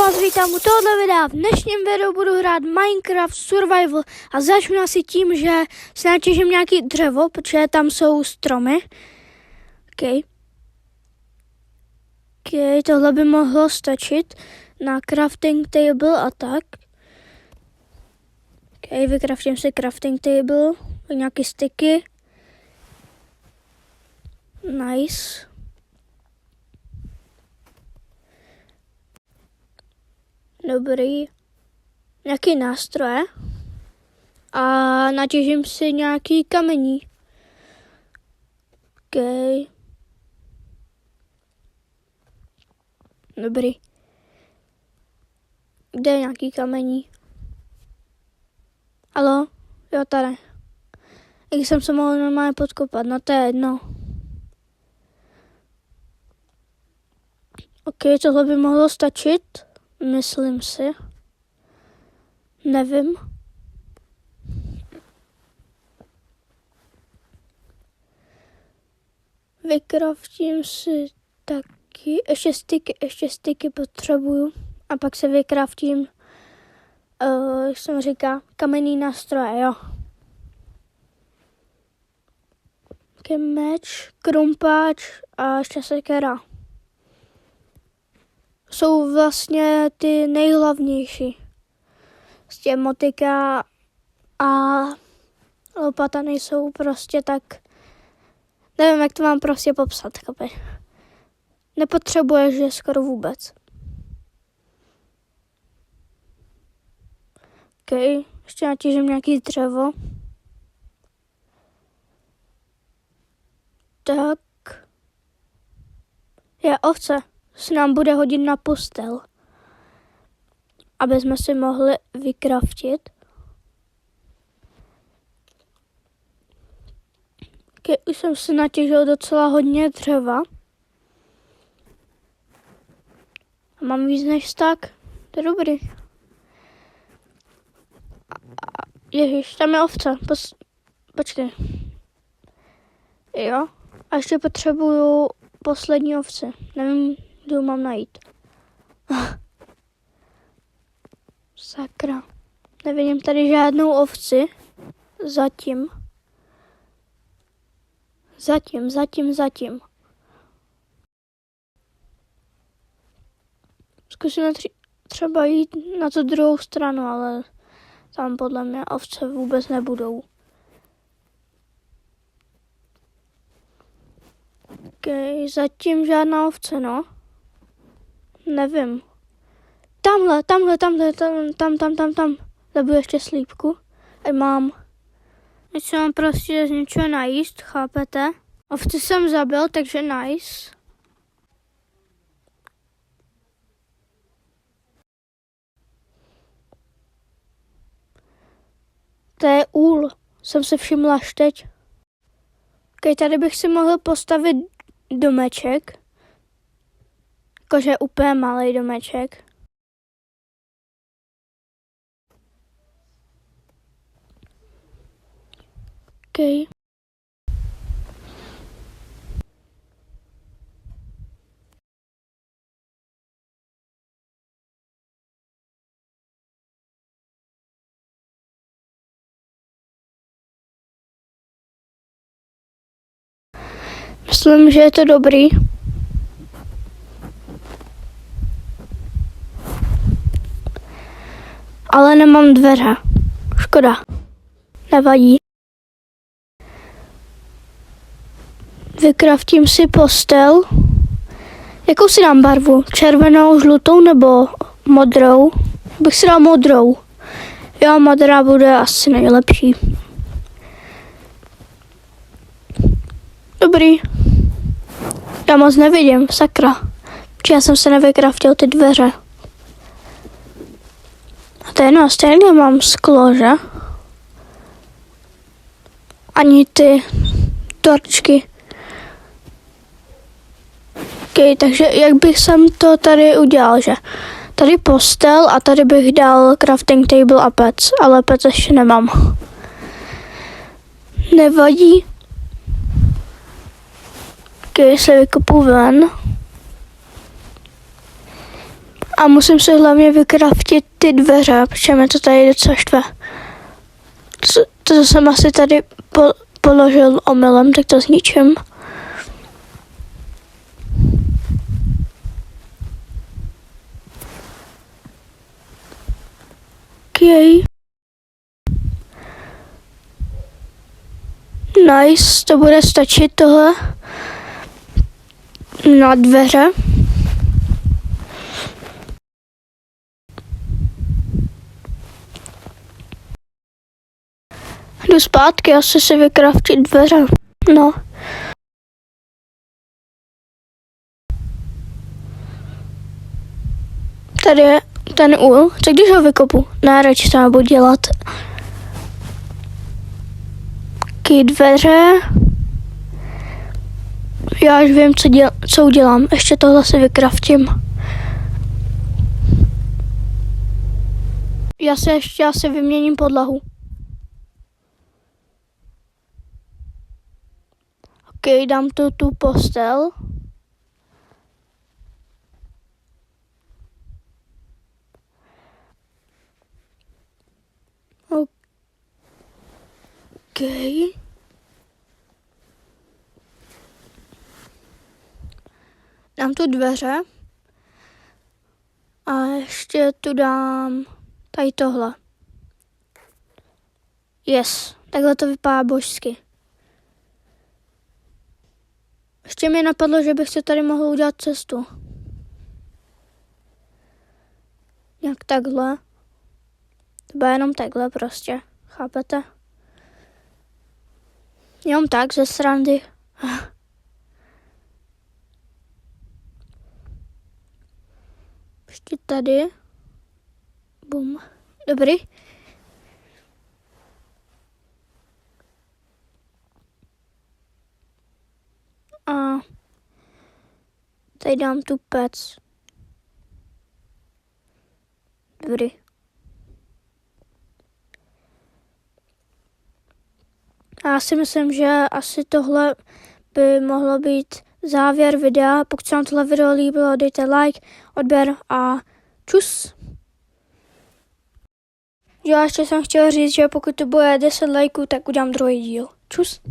vás vítám u tohoto videa. V dnešním videu budu hrát Minecraft Survival a začnu asi tím, že si natěžím nějaký dřevo, protože tam jsou stromy. OK, tohle by mohlo stačit na crafting table a tak. OK, vykraftím si crafting table, nějaký sticky. Nice. Dobrý. Nějaký nástroje. A natěžím si nějaký kamení. OK. Dobrý. Kde je nějaký kamení? Haló? Jo, tady. Jak jsem se mohl normálně podkopat, no to je jedno. OK, tohle by mohlo stačit. Myslím si. Nevím. Vykraftím si taky. Ještě styky potřebuju. A pak se vykraftím, jak jsem říká, kamenný nástroje, jo. Taky meč, krumpáč a ještě sekera. Jsou vlastně ty nejhlavnější. Z těch motika a lopata nejsou prostě tak... Nevím, jak to mám prostě popsat, chápeš? Nepotřebuješ je skoro vůbec. OK, ještě natížím nějaký dřevo. Tak. Je ovce. Se nám bude hodit na postel, aby jsme si mohli vykraftit. Okay, už jsem si natěžil docela hodně dřeva. A mám víc než tak. To je dobrý. Ježiš, tam je ovce. Počkej. Jo. A ještě potřebuju poslední ovce. Nevím, kde mám najít. Sakra. Nevidím tady žádnou ovci. Zatím. Zkusím třeba jít na tu druhou stranu, ale tam podle mě ovce vůbec nebudou. OK, zatím žádná ovce, no. Nevím. Tamhle, tam. Zabudu ještě slípku. Ať mám. Ať se mám prostě z něčeho najíst, chápete? Ovci jsem zabil, takže nice. To je úl. Jsem se všimla až teď. OK, tady bych si mohl postavit domeček. Jakože úplně malý domeček. OK. Myslím, že je to dobrý. Ale nemám dveře. Škoda. Nevadí. Vykraftím si postel. Jakou si dám barvu? Červenou, žlutou nebo modrou? Bych si dal modrou. Jo, modrá bude asi nejlepší. Dobrý. Já moc nevidím, sakra. Protože já jsem se nevykraftil ty dveře. A to je jedno, stejně mám sklo, že? Ani ty torčky. OK, takže jak bych jsem to tady udělal, že? Tady postel a tady bych dal crafting table a pec, ale pec ještě nemám. Nevadí. OK, se vykopu ven. A musím si hlavně vykraftit ty dveře, protože mě to tady docela štve. To jsem asi tady položil omylem, tak to zničím. Okay. Nice, to bude stačit tohle na dveře. Jdu zpátky, asi si vykraftit dveře. No. Tady je ten úl. Co když ho vykopu? Ne, radši to nebudu dělat. Taky dveře. Já už vím, co udělám. Ještě tohle si vykraftím. Já si ještě asi vyměním podlahu. Ok, dám tu postel. Ok. Dám tu dveře. A ještě tu dám tady tohle. Yes, takhle to vypadá božsky. Ještě mi napadlo, že bych si tady mohl udělat cestu. Jak takhle. To bude jenom takhle prostě. Chápete? Jenom tak ze srandy. Ještě tady. Bum. Dobrý. A tady dám tu pec. Dobrý. A já si myslím, že asi tohle by mohlo být závěr videa. Pokud se vám tohle video líbilo, dejte like, odběr a čus. Já ještě jsem chtěla říct, že pokud to bude 10 lajků, tak udělám druhý díl. Čus.